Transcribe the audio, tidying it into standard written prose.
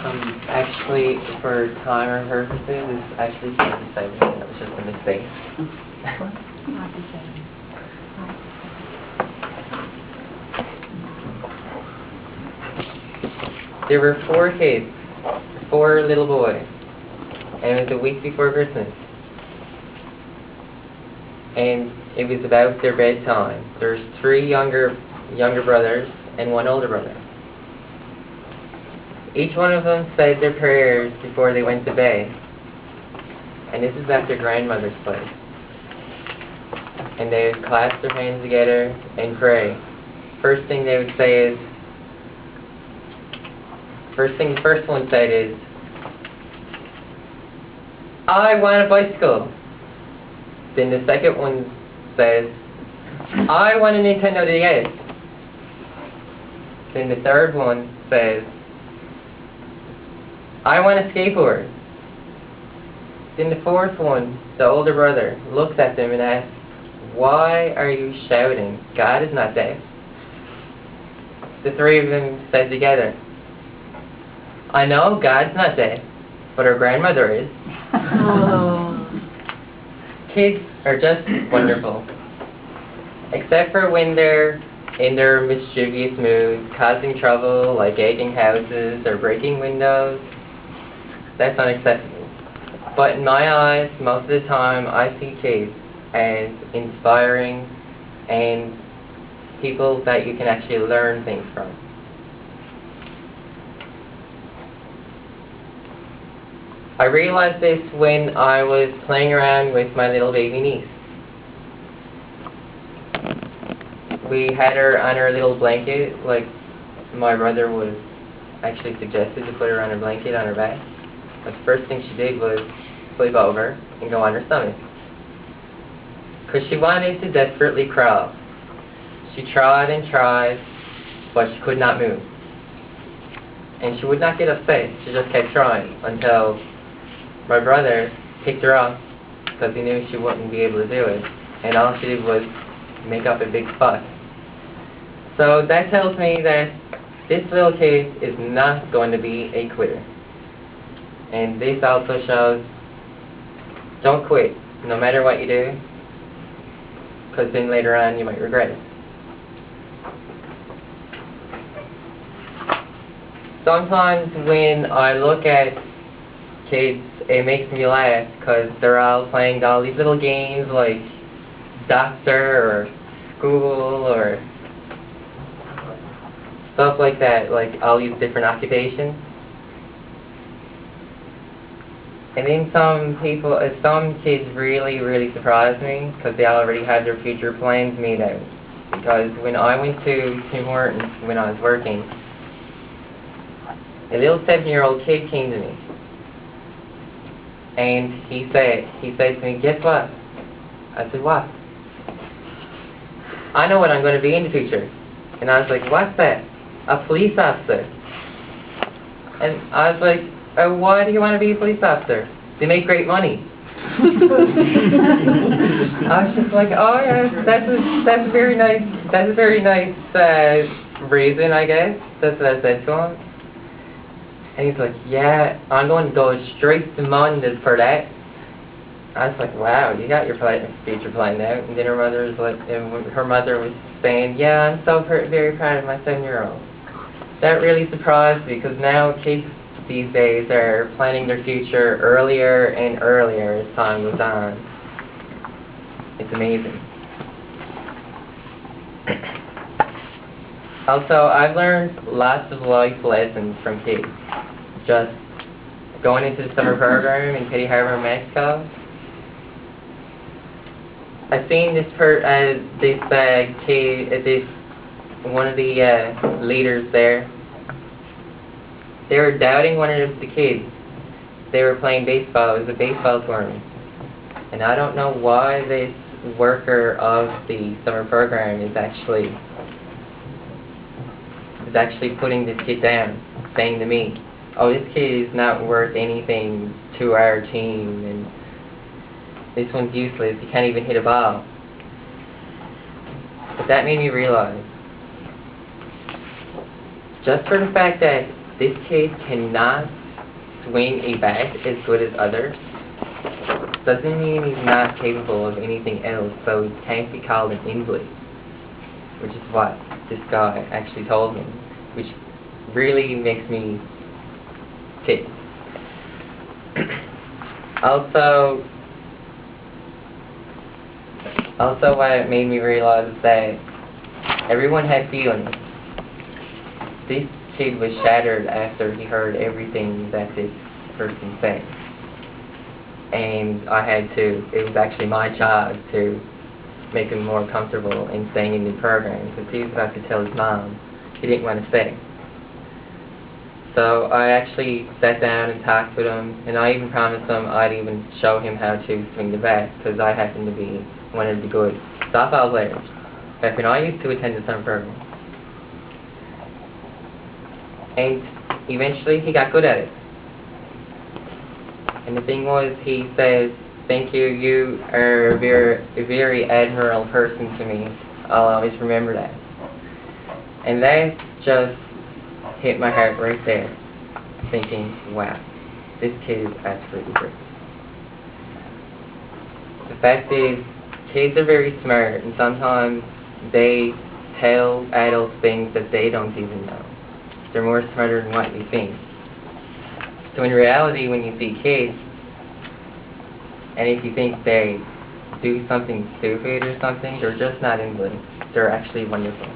Actually, for timer purposes, it's actually 57. That was just a mistake. There were 4 kids, 4 little boys, and it was a week before Christmas. And it was about their bedtime. There's 3 younger brothers and 1 older brother. Each one of them said their prayers before they went to bed. And this is at their grandmother's place. And they would clasp their hands together and pray. First thing they would say is, the first one said is, I want a bicycle. Then the second one says, I want a Nintendo DS. Then the third one says, I want a skateboard. Then the fourth one, the older brother, looks at them and asks, why are you shouting? God is not dead. The 3 of them said together, I know God's not dead, but our grandmother is. Oh. Kids are just wonderful. Except for when they're in their mischievous moods, causing trouble, like egging houses or breaking windows. That's unacceptable. But in my eyes, most of the time, I see kids as inspiring and people that you can actually learn things from. I realized this when I was playing around with my little baby niece. We had her on her little blanket, like my brother was actually suggested to put her on her blanket on her back. But the first thing she did was flip over and go on her stomach. Because she wanted to desperately crawl. She tried and tried, but she could not move. And she would not get upset, she just kept trying until my brother picked her up because he knew she wouldn't be able to do it. And all she did was make up a big fuss. So that tells me that this little kid is not going to be a quitter. And this also shows, don't quit, no matter what you do, because then later on you might regret it. Sometimes when I look at kids, it makes me laugh because they're all playing all these little games like doctor or school or stuff like that, like all these different occupations. And then some kids really surprise me because they already had their future plans made out. Because when I went to Tim Hortons when I was working, a little 7-year-old kid came to me. And he said to me, guess what? I said, what? I know what I'm going to be in the future. And I was like, what's that? A police officer. And I was like, why do you want to be a police officer? They make great money. I was just like, oh yeah, that's a very nice reason, I guess. That's what I said to him. And he's like, yeah, I'm going to go straight to MUN for that. I was like, wow, you got your future planned out. And then her mother was saying, yeah, I'm so very proud of my 7-year-old. That really surprised me because now kids these days are planning their future earlier and earlier as time goes on. It's amazing. Also, I've learned lots of life lessons from kids. Just going into the summer program in Kitty Harbor, Mexico. I've seen this one of the leaders there. They were doubting one of the kids. They were playing baseball. It was a baseball tournament. And I don't know why this worker of the summer program is actually putting this kid down, saying to me, oh, this kid is not worth anything to our team, and this one's useless, he can't even hit a ball. But that made me realize, just for the fact that this kid cannot swing a bat as good as others, doesn't mean he's not capable of anything else, so he can't be called an invalid, which is what this guy actually told me, which really makes me tick. Also, what it made me realize is that everyone had feelings. This kid was shattered after he heard everything that this person said. And I had to, it was actually my job to make him more comfortable in staying in the program, because he was about to tell his mom he didn't want to stay. So I actually sat down and talked with him, and I even promised him I'd even show him how to swing the bat, because I happen to be one of the good softball players back when I used to attend the summer program. And eventually he got good at it. And the thing was, he says, "Thank you, you are a very admirable person to me. I'll always remember that." And that just hit my heart right there, thinking, wow, this kid is absolutely great. The fact is, kids are very smart, and sometimes they tell adults things that they don't even know. They're more smarter than what you think. So in reality, when you see kids, and if you think they do something stupid or something, they're just not English. They're actually wonderful.